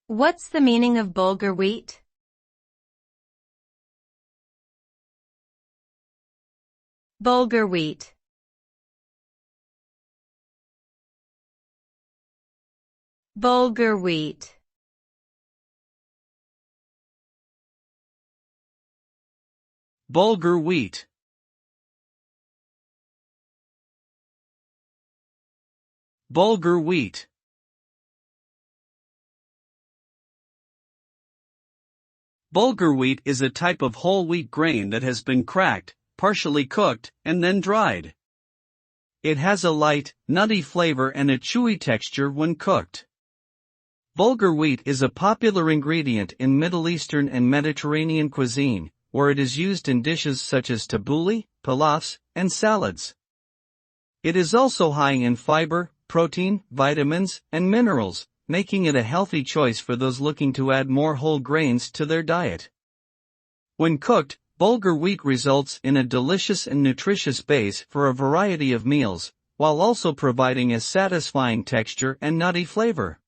What's the meaning of bulgur wheat? Bulgur wheat. Bulgur wheat. Bulgur wheat. Bulgur wheat. Bulgur wheat is a type of whole wheat grain that has been cracked, partially cooked, and then dried. It has a light, nutty flavor and a chewy texture when cooked. Bulgur wheat is a popular ingredient in Middle Eastern and Mediterranean cuisine, where it is used in dishes such as tabbouleh, pilafs, and salads. It is also high in fiber, protein, vitamins, and minerals, making it a healthy choice for those looking to add more whole grains to their diet. When cooked, bulgur wheat results in a delicious and nutritious base for a variety of meals, while also providing a satisfying texture and nutty flavor.